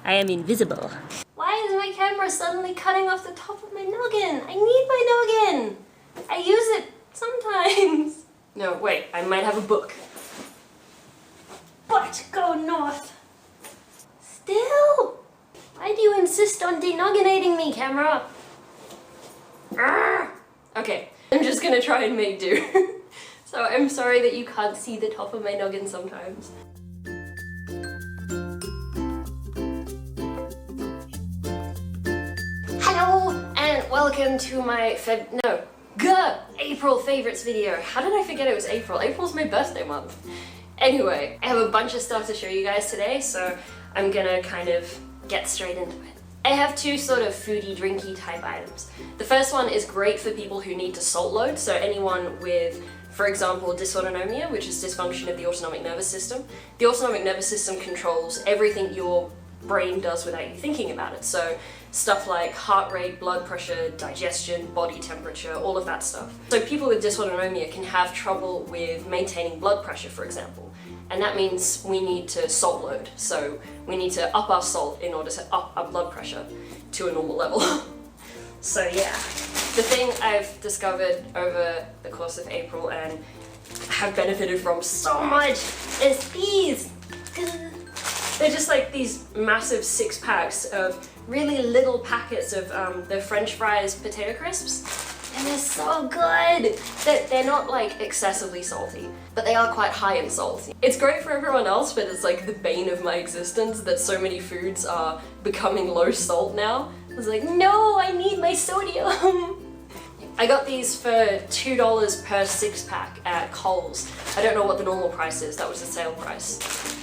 I am invisible. Why is my camera suddenly cutting off the top of my noggin? I need my noggin! I use it sometimes. No, wait, I might have a book. But go north. Still? Why do you insist on denogginating me, camera? Arrgh. Okay, I'm just gonna try and make do. So I'm sorry that you can't see the top of my noggin sometimes. Hello and welcome to my April favorites video. How did I forget it was April? April's my birthday month. Anyway, I have a bunch of stuff to show you guys today, so I'm gonna kind of get straight into it. I have two sort of foodie, drinky type items. The first one is great for people who need to salt load, so anyone with, for example, dysautonomia, which is dysfunction of the autonomic nervous system. The autonomic nervous system controls everything your brain does without you thinking about it. So stuff like heart rate, blood pressure, digestion, body temperature, all of that stuff. So people with dysautonomia can have trouble with maintaining blood pressure, for example. And that means we need to salt load. So we need to up our salt in order to up our blood pressure to a normal level. So yeah, the thing I've discovered over the course of April and have benefited from so much is these. They're just like these massive 6-packs of really little packets of the French fries potato crisps. And they're so good! They're not like excessively salty, but they are quite high in salt. It's great for everyone else, but it's like the bane of my existence that so many foods are becoming low salt now. I was like, no, I need my sodium! I got these for $2 per 6-pack at Coles. I don't know what the normal price is, that was the sale price.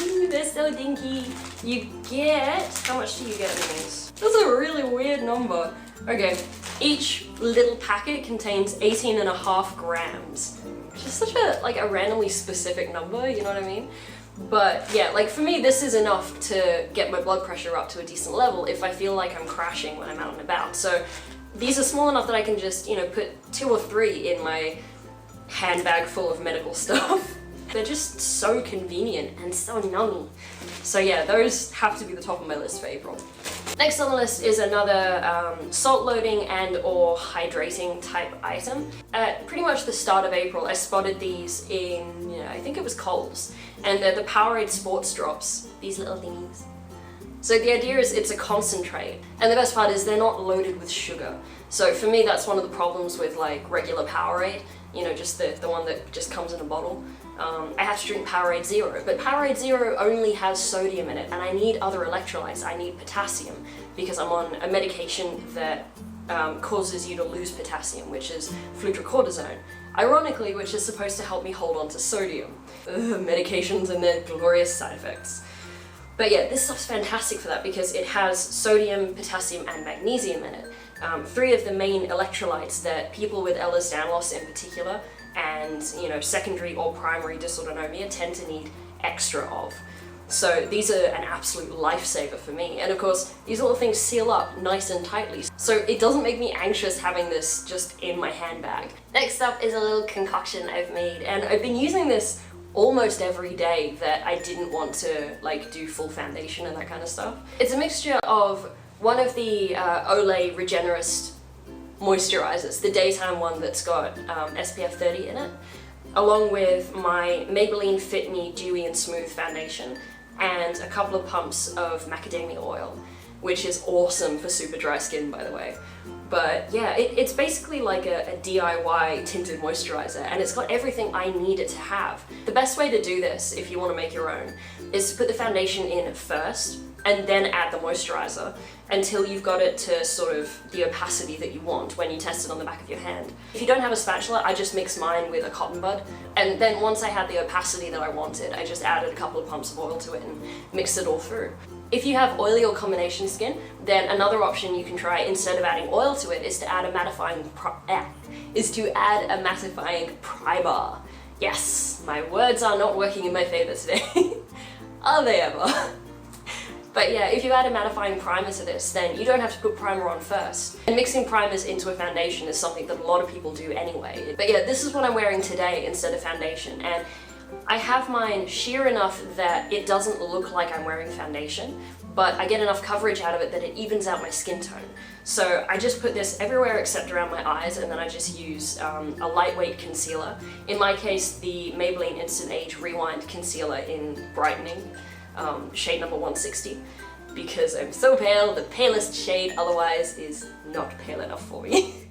Ooh, they're so dinky. You get, how much do you get in these? That's a really weird number. Okay, each little packet contains 18.5 grams. Which is such a randomly specific number, you know what I mean? But yeah, like for me this is enough to get my blood pressure up to a decent level if I feel like I'm crashing when I'm out and about. So these are small enough that I can just, you know, put 2 or 3 in my handbag full of medical stuff. They're just so convenient and so nummy. So yeah, those have to be the top of my list for April. Next on the list is another salt loading and or hydrating type item. At pretty much the start of April, I spotted these in, I think it was Coles, and they're the Powerade Sports Drops, these little thingies. So the idea is it's a concentrate, and the best part is they're not loaded with sugar. So for me, that's one of the problems with like regular Powerade, just the one that just comes in a bottle. I have to drink Powerade Zero, but Powerade Zero only has sodium in it, and I need other electrolytes. I need potassium, because I'm on a medication that causes you to lose potassium, which is fludrocortisone. Ironically, which is supposed to help me hold on to sodium. Medications and their glorious side effects. But yeah, this stuff's fantastic for that because it has sodium, potassium, and magnesium in it. 3 of the main electrolytes that people with Ehlers-Danlos in particular, and secondary or primary dysautonomia tend to need extra of. So these are an absolute lifesaver for me. And of course, these little things seal up nice and tightly, so it doesn't make me anxious having this just in my handbag. Next up is a little concoction I've made, and I've been using this almost every day that I didn't want to do full foundation and that kind of stuff. It's a mixture of one of the Olay Regenerist moisturizers, the daytime one that's got SPF 30 in it, along with my Maybelline Fit Me Dewy and Smooth foundation, and a couple of pumps of macadamia oil, which is awesome for super dry skin, by the way. But yeah, it's basically like a DIY tinted moisturizer, and it's got everything I need it to have. The best way to do this, if you want to make your own, is to put the foundation in first, and then add the moisturizer until you've got it to sort of the opacity that you want when you test it on the back of your hand. If you don't have a spatula, I just mix mine with a cotton bud, and then once I had the opacity that I wanted, I just added a couple of pumps of oil to it and mixed it all through. If you have oily or combination skin, then another option you can try instead of adding oil to it is to add a mattifying primer. Yes, my words are not working in my favor today. Are they ever? But yeah, if you add a mattifying primer to this, then you don't have to put primer on first. And mixing primers into a foundation is something that a lot of people do anyway. But yeah, this is what I'm wearing today instead of foundation, and I have mine sheer enough that it doesn't look like I'm wearing foundation, but I get enough coverage out of it that it evens out my skin tone. So I just put this everywhere except around my eyes, and then I just use a lightweight concealer. In my case, the Maybelline Instant Age Rewind Concealer in Brightening, shade number 160, because I'm so pale. The palest shade otherwise is not pale enough for me.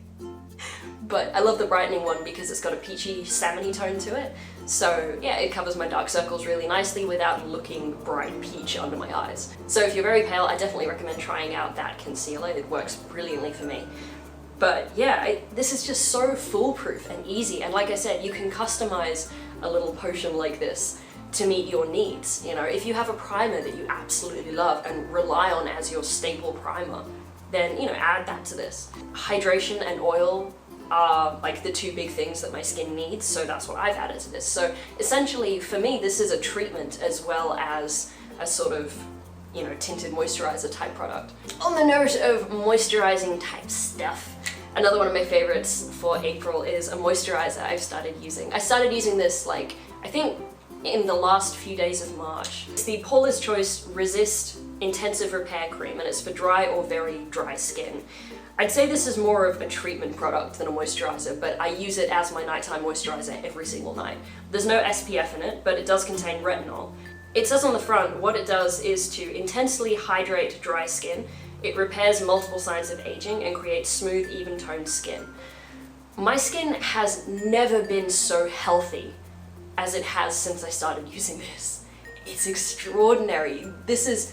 But I love the brightening one because it's got a peachy salmony tone to it. So yeah, it covers my dark circles really nicely without looking bright peach under my eyes. So if you're very pale, I definitely recommend trying out that concealer. It works brilliantly for me. But yeah, this is just so foolproof and easy. And like I said, you can customize a little potion like this to meet your needs. You know, if you have a primer that you absolutely love and rely on as your staple primer, then, you know, add that to this. Hydration and oil are like the two big things that my skin needs, so that's what I've added to this. So essentially, for me, this is a treatment as well as a sort of, you know, tinted moisturizer type product. On the note of moisturizing type stuff, another one of my favorites for April is a moisturizer I've started using. I started using this, like, I think in the last few days of March. It's the Paula's Choice Resist Intensive Repair Cream, and it's for dry or very dry skin. I'd say this is more of a treatment product than a moisturizer, but I use it as my nighttime moisturizer every single night. There's no SPF in it, but it does contain retinol. It says on the front what it does is to intensely hydrate dry skin. It repairs multiple signs of aging and creates smooth, even-toned skin. My skin has never been so healthy as it has since I started using this. It's extraordinary. This is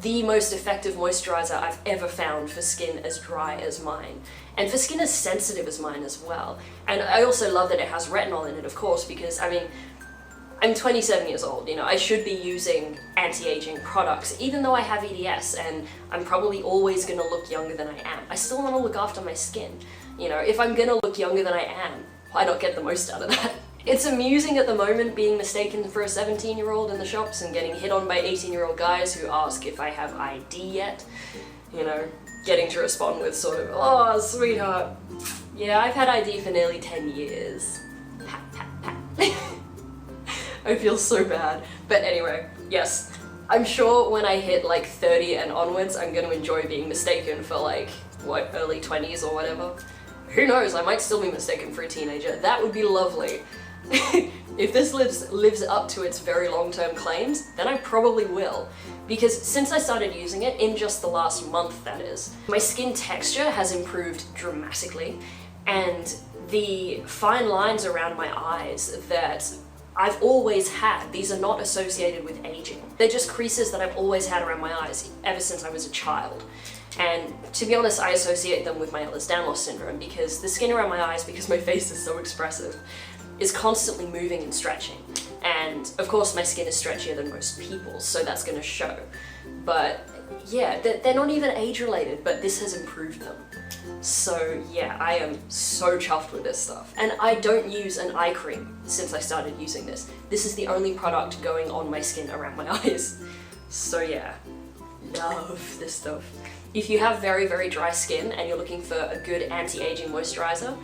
the most effective moisturizer I've ever found for skin as dry as mine, and for skin as sensitive as mine as well. And I also love that it has retinol in it, of course, because I mean, I'm 27 years old, you know, I should be using anti-aging products, even though I have EDS and I'm probably always gonna look younger than I am. I still wanna look after my skin. You know, if I'm gonna look younger than I am, why not get the most out of that? It's amusing at the moment being mistaken for a 17-year-old in the shops and getting hit on by 18-year-old guys who ask if I have ID yet. You know, getting to respond with sort of, oh, sweetheart, yeah, I've had ID for nearly 10 years. Pat, pat, pat. I feel so bad. But anyway, yes, I'm sure when I hit like 30 and onwards, I'm gonna enjoy being mistaken for like, what, early 20s or whatever. Who knows, I might still be mistaken for a teenager. That would be lovely. If this lives up to its very long-term claims, then I probably will. Because since I started using it, in just the last month that is, my skin texture has improved dramatically, and the fine lines around my eyes that I've always had, these are not associated with aging. They're just creases that I've always had around my eyes ever since I was a child. And to be honest, I associate them with my Ehlers-Danlos syndrome because the skin around my eyes, because my face is so expressive, is constantly moving and stretching. And of course my skin is stretchier than most people's, so that's gonna show. But yeah, they're not even age related, but this has improved them. So yeah, I am so chuffed with this stuff. And I don't use an eye cream since I started using this. This is the only product going on my skin around my eyes. So yeah, love this stuff. If you have very, very dry skin and you're looking for a good anti-aging moisturizer,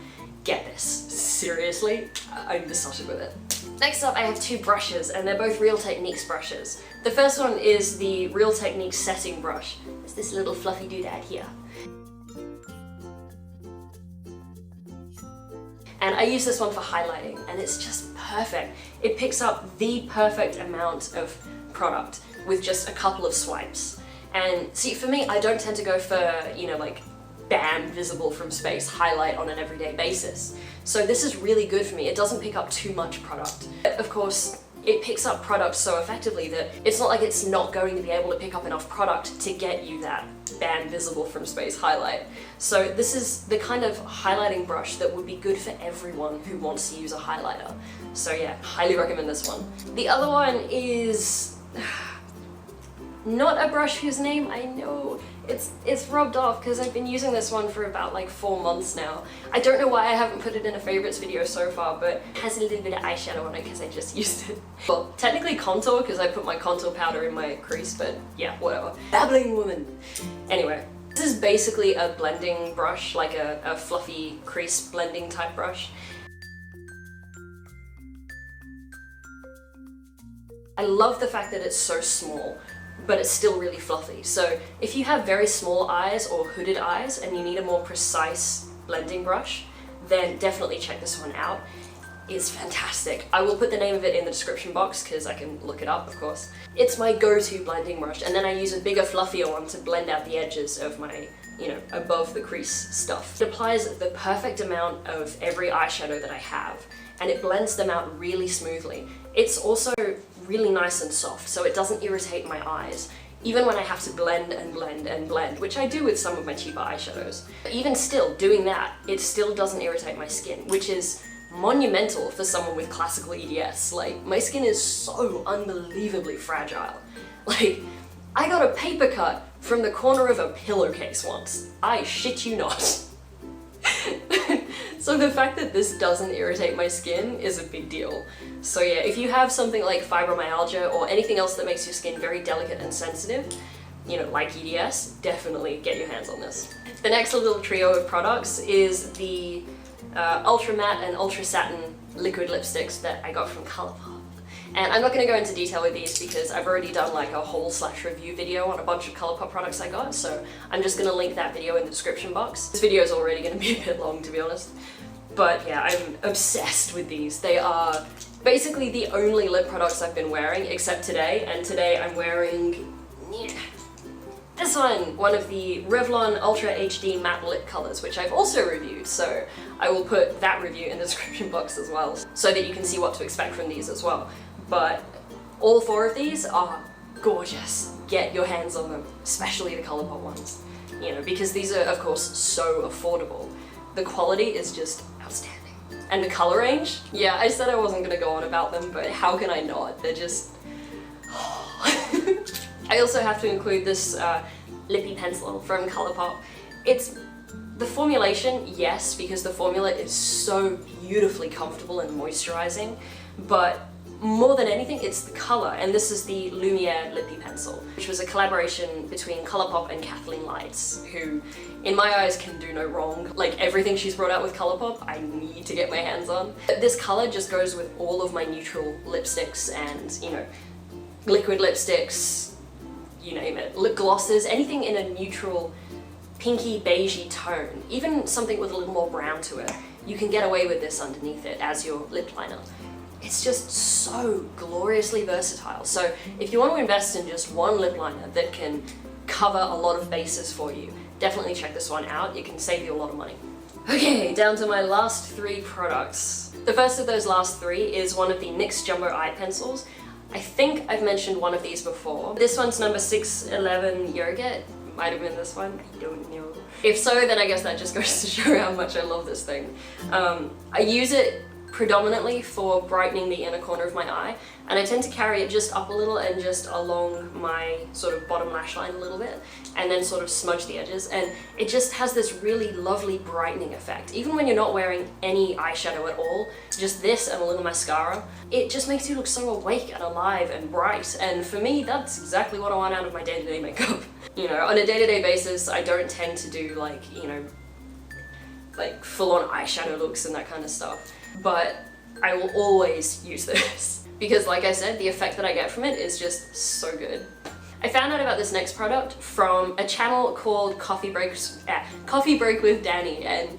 get this. Seriously, I'm besotted with it. Next up, I have two brushes, and they're both Real Techniques brushes. The first one is the Real Techniques setting brush. It's this little fluffy doodad here. And I use this one for highlighting, and it's just perfect. It picks up the perfect amount of product with just a couple of swipes. And see, for me, I don't tend to go for, you know, like, bam, visible from space highlight on an everyday basis. So this is really good for me. It doesn't pick up too much product. Of course, it picks up product so effectively that it's not like it's not going to be able to pick up enough product to get you that bam, visible from space highlight. So this is the kind of highlighting brush that would be good for everyone who wants to use a highlighter. So yeah, highly recommend this one. The other one is not a brush whose name I know. It's rubbed off because I've been using this one for about like 4 months now. I don't know why I haven't put it in a favorites video so far, but it has a little bit of eyeshadow on it because I just used it. Well, technically contour because I put my contour powder in my crease, but yeah, whatever. Babbling woman. Anyway, this is basically a blending brush, like a fluffy crease blending type brush. I love the fact that it's so small. but it's still really fluffy. So if you have very small eyes or hooded eyes and you need a more precise blending brush, then definitely check this one out. It's fantastic. I will put the name of it in the description box because I can look it up, of course. It's my go-to blending brush, and then I use a bigger, fluffier one to blend out the edges of my, you know, above the crease stuff. It applies the perfect amount of every eyeshadow that I have, and it blends them out really smoothly. It's also really nice and soft, so it doesn't irritate my eyes, even when I have to blend and blend and blend, which I do with some of my cheaper eyeshadows. Even still, doing that, it still doesn't irritate my skin, which is monumental for someone with classical EDS. Like, my skin is so unbelievably fragile. Like, I got a paper cut from the corner of a pillowcase once. I shit you not. So the fact that this doesn't irritate my skin is a big deal. So yeah, if you have something like fibromyalgia or anything else that makes your skin very delicate and sensitive, you know, like EDS, definitely get your hands on this. The next little trio of products is the Ultra Matte and Ultra Satin liquid lipsticks that I got from Colourpop. And I'm not going to go into detail with these because I've already done like a haul/review video on a bunch of Colourpop products I got, so I'm just going to link that video in the description box. This video is already going to be a bit long, to be honest. But yeah, I'm obsessed with these. They are basically the only lip products I've been wearing, except today, and today I'm wearing this one of the Revlon Ultra HD Matte Lip Colors, which I've also reviewed, so I will put that review in the description box as well, so that you can see what to expect from these as well. But all four of these are gorgeous. Get your hands on them, especially the Colourpop ones, you know, because these are, of course, so affordable. The quality is just outstanding. And the color range, yeah, I said I wasn't gonna go on about them, but how can I not? They're just... I also have to include this Lippie pencil from Colourpop. It's the formulation, yes, because the formula is so beautifully comfortable and moisturizing, but more than anything, it's the color, and this is the Lumiere Lippie pencil, which was a collaboration between Colourpop and Kathleen Lights, who, in my eyes, can do no wrong. Like, everything she's brought out with Colourpop, I need to get my hands on. This color just goes with all of my neutral lipsticks and, you know, liquid lipsticks, you name it, lip glosses, anything in a neutral pinky beigey tone, even something with a little more brown to it. You can get away with this underneath it as your lip liner. It's just so gloriously versatile. So if you want to invest in just one lip liner that can cover a lot of bases for you, definitely check this one out. It can save you a lot of money. Okay, down to my last three products. The first of those last three is one of the NYX Jumbo Eye Pencils. I think I've mentioned one of these before. This one's number 611 Yogurt. Might have been this one, I don't know. If so, then I guess that just goes to show how much I love this thing. I use it predominantly for brightening the inner corner of my eye, and I tend to carry it just up a little and just along my sort of bottom lash line a little bit, and then sort of smudge the edges, and it just has this really lovely brightening effect. Even when you're not wearing any eyeshadow at all, just this and a little mascara, it just makes you look so awake and alive and bright, and for me, that's exactly what I want out of my day-to-day makeup. You know, on a day-to-day basis, I don't tend to do like, you know, like full-on eyeshadow looks and that kind of stuff. But I will always use this because, like I said, the effect that I get from it is just so good. I found out about this next product from a channel called Coffee Break with Dani, and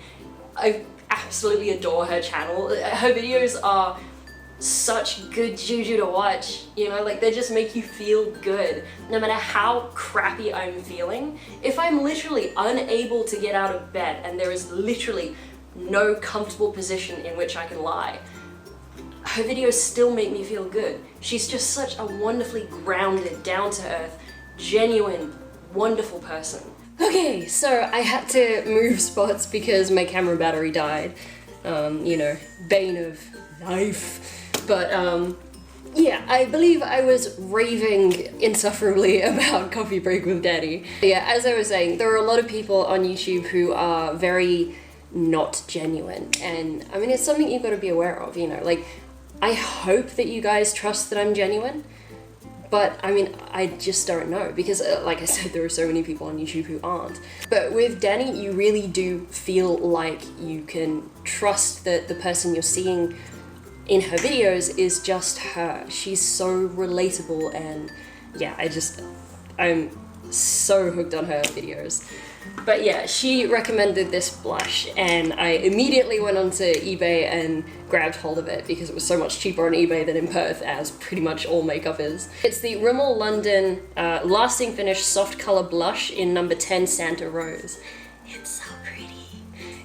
I absolutely adore her channel. Her videos are such good juju to watch, you know, like they just make you feel good no matter how crappy I'm feeling. If I'm literally unable to get out of bed and there is literally no comfortable position in which I can lie, her videos still make me feel good. She's just such a wonderfully grounded, down-to-earth, genuine, wonderful person. Okay, so I had to move spots because my camera battery died. You know, bane of life. But yeah, I believe I was raving insufferably about Coffee Break with Dani. Yeah, as I was saying, there are a lot of people on YouTube who are very not genuine, and I mean, it's something you've got to be aware of, you know, like, I hope that you guys trust that I'm genuine, but I mean, I just don't know, because like I said, there are so many people on YouTube who aren't. But with Dani, you really do feel like you can trust that the person you're seeing in her videos is just her. She's so relatable, and yeah, I'm so hooked on her videos. But yeah, she recommended this blush and I immediately went onto eBay and grabbed hold of it because it was so much cheaper on eBay than in Perth, as pretty much all makeup is. It's the Rimmel London Lasting Finish Soft Colour Blush in number 10 Santa Rose. It's so pretty.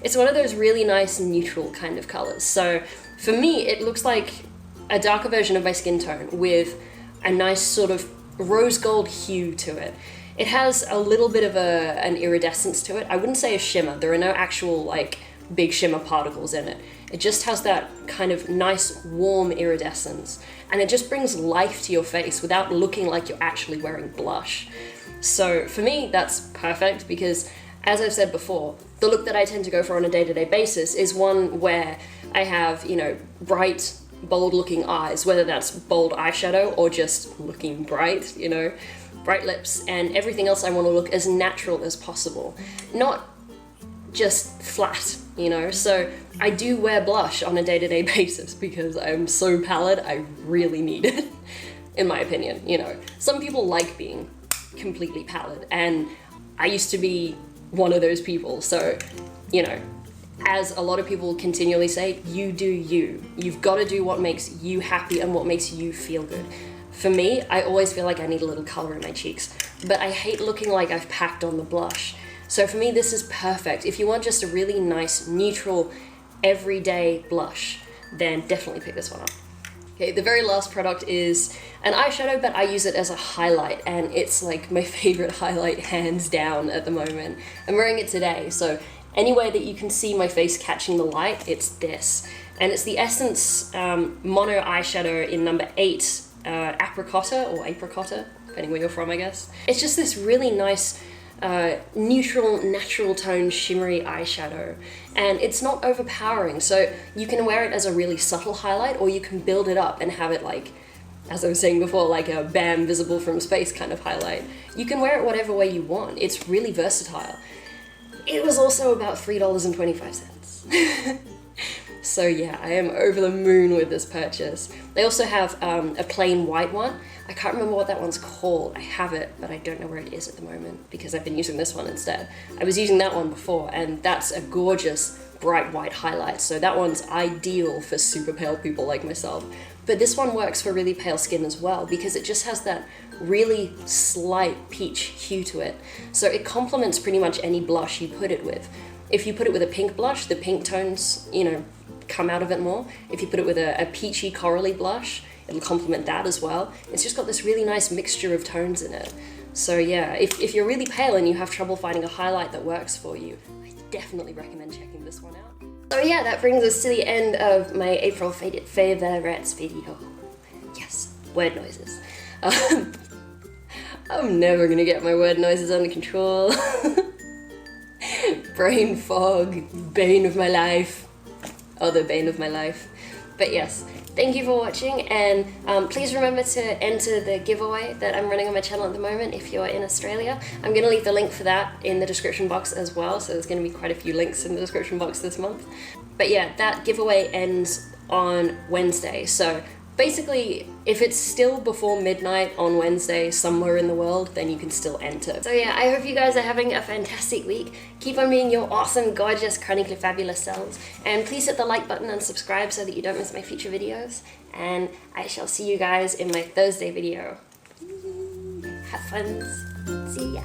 It's one of those really nice neutral kind of colours. So for me, it looks like a darker version of my skin tone with a nice sort of rose gold hue to it. It has a little bit of an iridescence to it. I wouldn't say a shimmer. There are no actual like big shimmer particles in it. It just has that kind of nice warm iridescence, and it just brings life to your face without looking like you're actually wearing blush. So for me, that's perfect because, as I've said before, the look that I tend to go for on a day-to-day basis is one where I have, you know, bright, bold looking eyes, whether that's bold eyeshadow or just looking bright, you know, bright lips, and everything else I want to look as natural as possible, not just flat, you know. So I do wear blush on a day-to-day basis because I'm so pallid, I really need it, in my opinion, you know. Some people like being completely pallid, and I used to be one of those people, so, you know, as a lot of people continually say, you do you. You've got to do what makes you happy and what makes you feel good. For me, I always feel like I need a little color in my cheeks, but I hate looking like I've packed on the blush. So for me, this is perfect. If you want just a really nice, neutral, everyday blush, then definitely pick this one up. Okay, the very last product is an eyeshadow, but I use it as a highlight, and it's like my favorite highlight hands down at the moment. I'm wearing it today, so any way that you can see my face catching the light, it's this. And it's the Essence Mono Eyeshadow in number 8, Apricotta, or Apricotta, depending where you're from, I guess. It's just this really nice, neutral, natural tone, shimmery eyeshadow. And it's not overpowering, so you can wear it as a really subtle highlight, or you can build it up and have it like, as I was saying before, like a bam, visible from space kind of highlight. You can wear it whatever way you want. It's really versatile. It was also about $3.25. So yeah, I am over the moon with this purchase. They also have a plain white one. I can't remember what that one's called. I have it, but I don't know where it is at the moment because I've been using this one instead. I was using that one before, and that's a gorgeous bright white highlight. So that one's ideal for super pale people like myself. But this one works for really pale skin as well because it just has that really slight peach hue to it. So it complements pretty much any blush you put it with. If you put it with a pink blush, the pink tones, you know, come out of it more. If you put it with a peachy corally blush, it'll complement that as well. It's just got this really nice mixture of tones in it. So yeah, if you're really pale and you have trouble finding a highlight that works for you, I definitely recommend checking this one out. So yeah, that brings us to the end of my April favorites video. Yes, word noises. I'm never gonna get my word noises under control. Brain fog, bane of my life. Other bane of my life. But yes, thank you for watching, and please remember to enter the giveaway that I'm running on my channel at the moment if you're in Australia. I'm going to leave the link for that in the description box as well, so there's going to be quite a few links in the description box this month. But yeah, that giveaway ends on Wednesday, so basically, if it's still before midnight on Wednesday somewhere in the world, then you can still enter. So yeah, I hope you guys are having a fantastic week. Keep on being your awesome, gorgeous, chronically fabulous selves. And please hit the like button and subscribe so that you don't miss my future videos. And I shall see you guys in my Thursday video. Have fun. See ya.